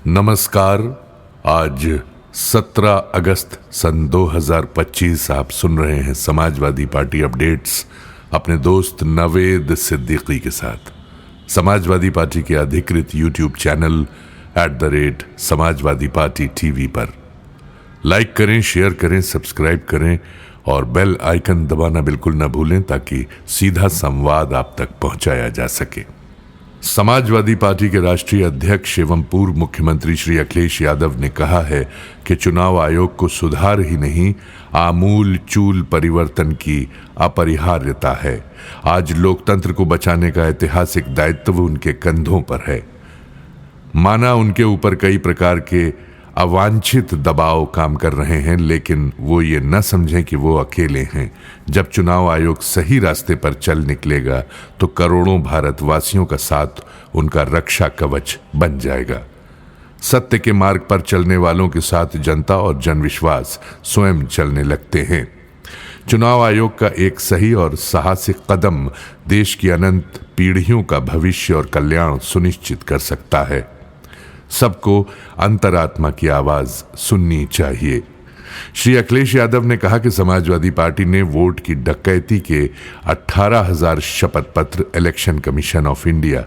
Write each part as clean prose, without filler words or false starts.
नमस्कार। आज 17 अगस्त सन 2025 आप सुन रहे हैं समाजवादी पार्टी अपडेट्स अपने दोस्त नवेद सिद्दीकी के साथ। समाजवादी पार्टी के अधिकृत YouTube channel @Samajwadi party TV पर लाइक करें, शेयर करें, सब्सक्राइब करें और बेल आइकन दबाना बिल्कुल न भूलें ताकि सीधा संवाद आप तक पहुंचाया जा सके। समाजवादी पार्टी के राष्ट्रीय अध्यक्ष एवं पूर्व मुख्यमंत्री श्री अखिलेश यादव ने कहा है कि चुनाव आयोग को सुधार ही नहीं, आमूल चूल परिवर्तन की अपरिहार्यता है। आज लोकतंत्र को बचाने का ऐतिहासिक दायित्व उनके कंधों पर है। माना उनके ऊपर कई प्रकार के अवांछित दबाव काम कर रहे हैं, लेकिन वो ये न समझें कि वो अकेले हैं। जब चुनाव आयोग सही रास्ते पर चल निकलेगा तो करोड़ों भारतवासियों का साथ उनका रक्षा कवच बन जाएगा। सत्य के मार्ग पर चलने वालों के साथ जनता और जनविश्वास स्वयं चलने लगते हैं। चुनाव आयोग का एक सही और साहसिक कदम देश की अनंत पीढ़ियों का भविष्य और कल्याण सुनिश्चित कर सकता है। सबको अंतरात्मा की आवाज सुननी चाहिए। श्री अखिलेश यादव ने कहा कि समाजवादी पार्टी ने वोट की डकैती के 18,000 शपथ पत्र election commission of India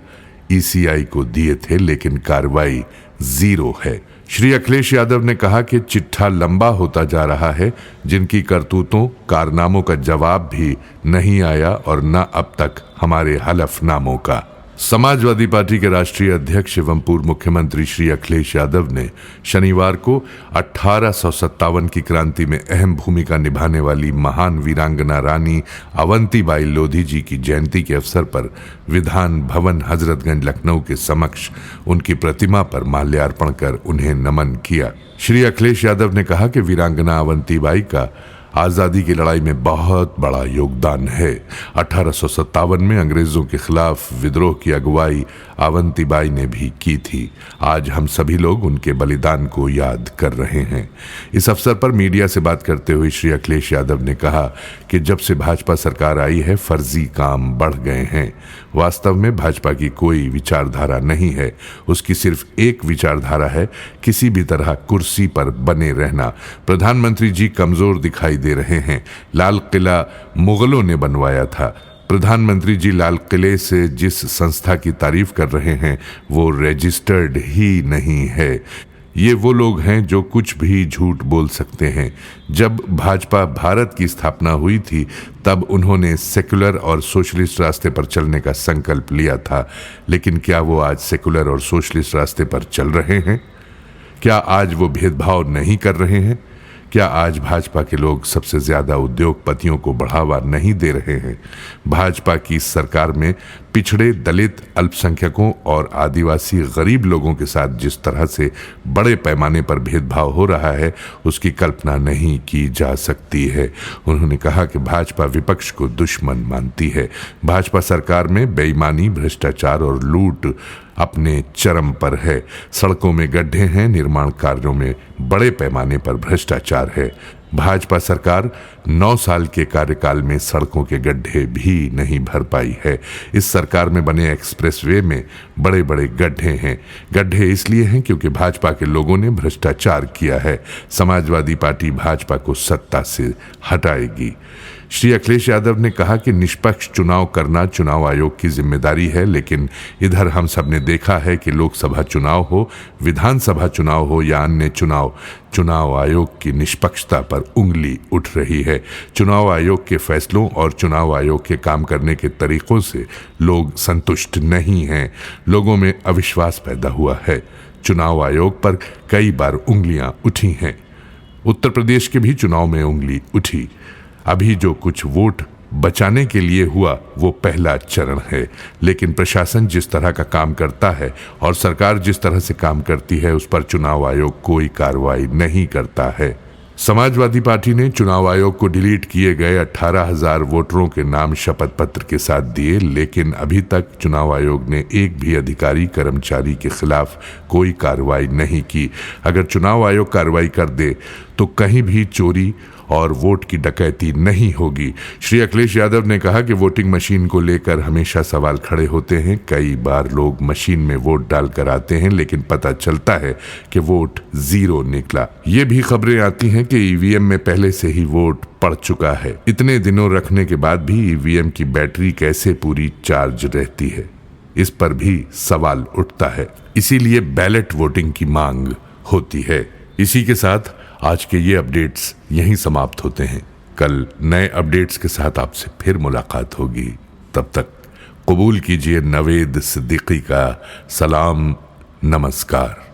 ECI को दिए थे, लेकिन कार्रवाई 0 है। श्री अखिलेश यादव ने कहा कि चिट्ठा लंबा होता जा रहा है, जिनकी करतूतों कारनामों का जवाब भी नहीं आया और न अब तक हमारे हलफनामों का। समाजवादी पार्टी के राष्ट्रीय अध्यक्ष एवं पूर्व मुख्यमंत्री श्री अखिलेश यादव ने शनिवार को 1857 की क्रांति में अहम भूमिका निभाने वाली महान वीरांगना रानी अवंतीबाई लोधी जी की जयंती के अवसर पर विधान भवन हजरतगंज लखनऊ के समक्ष उनकी प्रतिमा पर माल्यार्पण कर उन्हें नमन किया। श्री अखिलेश यादव ने कहा कि वीरांगना अवंतीबाई का आजादी की लड़ाई में बहुत बड़ा योगदान है। 1857 में अंग्रेजों के खिलाफ विद्रोह की अगुवाई अवंतीबाई ने भी की थी। आज हम सभी लोग उनके बलिदान को याद कर रहे हैं। इस अवसर पर मीडिया से बात करते हुए श्री अखिलेश यादव ने कहा कि जब से भाजपा सरकार आई है, फर्जी काम बढ़ गए हैं। वास्तव में भाजपा की कोई विचारधारा नहीं है। उसकी सिर्फ एक विचारधारा है, किसी भी तरह कुर्सी पर बने रहना। प्रधानमंत्री जी कमजोर दिखाई दे रहे हैं। लाल किला मुगलों ने बनवाया था। प्रधानमंत्री जी लाल किले से जिस संस्था की तारीफ कर रहे हैं वो रजिस्टर्ड ही नहीं है। ये वो लोग हैं जो कुछ भी झूठ बोल सकते हैं। जब भाजपा भारत की स्थापना हुई थी तब उन्होंने सेकुलर और सोशलिस्ट रास्ते पर चलने का संकल्प लिया था, लेकिन क्या वो आज सेकुलर और सोशलिस्ट रास्ते पर चल रहे हैं? क्या आज वो भेदभाव नहीं कर रहे हैं? क्या आज भाजपा के लोग सबसे ज्यादा उद्योगपतियों को बढ़ावा नहीं दे रहे हैं? भाजपा की सरकार में पिछड़े, दलित, अल्पसंख्यकों और आदिवासी गरीब लोगों के साथ जिस तरह से बड़े पैमाने पर भेदभाव हो रहा है उसकी कल्पना नहीं की जा सकती है। उन्होंने कहा कि भाजपा विपक्ष को दुश्मन मानती है। भाजपा सरकार में बेईमानी, भ्रष्टाचार और लूट अपने चरम पर है। सड़कों में गड्ढे हैं, निर्माण कार्यों में बड़े पैमाने पर भ्रष्टाचार है। भाजपा सरकार 9 साल के कार्यकाल में सड़कों के गड्ढे भी नहीं भर पाई है। इस सरकार में बने एक्सप्रेसवे में बड़े बड़े गड्ढे हैं। गड्ढे इसलिए हैं क्योंकि भाजपा के लोगों ने भ्रष्टाचार किया है। समाजवादी पार्टी भाजपा को सत्ता से हटाएगी। श्री अखिलेश यादव ने कहा कि निष्पक्ष चुनाव करना चुनाव आयोग की जिम्मेदारी है, लेकिन इधर हम सब ने देखा है कि लोकसभा चुनाव हो, विधानसभा चुनाव हो या अन्य चुनाव, चुनाव आयोग की निष्पक्षता पर उंगली उठ रही है। चुनाव आयोग के फैसलों और चुनाव आयोग के काम करने के तरीकों से लोग संतुष्ट नहीं हैं। लोगों में अविश्वास पैदा हुआ है। चुनाव आयोग पर कई बार उंगलियां उठी हैं। उत्तर प्रदेश के भी चुनाव में उंगली उठी। अभी जो कुछ वोट बचाने के लिए हुआ वो पहला चरण है, लेकिन प्रशासन जिस तरह का काम करता है और सरकार जिस तरह से काम करती है उस पर चुनाव आयोग कोई कार्रवाई नहीं करता है। समाजवादी पार्टी ने चुनाव आयोग को डिलीट किए गए 18,000 वोटरों के नाम शपथ पत्र के साथ दिए, लेकिन अभी तक चुनाव आयोग ने एक भी अधिकारी कर्मचारी के खिलाफ कोई कार्रवाई नहीं की। अगर चुनाव आयोग कार्रवाई कर दे तो कहीं भी चोरी और वोट की डकैती नहीं होगी। श्री अखिलेश यादव ने कहा कि वोटिंग मशीन को लेकर हमेशा सवाल खड़े होते हैं। कई बार लोग मशीन में वोट डालकर आते हैं, लेकिन पता चलता है कि वोट 0 निकला। ये भी खबरें आती हैं कि ईवीएम में पहले से ही वोट पड़ चुका है। इतने दिनों रखने के बाद भी ईवीएम की बैटरी कैसे पूरी चार्ज रहती है, इस पर भी सवाल उठता है। इसीलिए बैलेट वोटिंग की मांग होती है। इसी के साथ आज के ये अपडेट्स यहीं समाप्त होते हैं। कल नए अपडेट्स के साथ आपसे फिर मुलाकात होगी। तब तक कबूल कीजिए नवेद सिद्दीकी का सलाम, नमस्कार।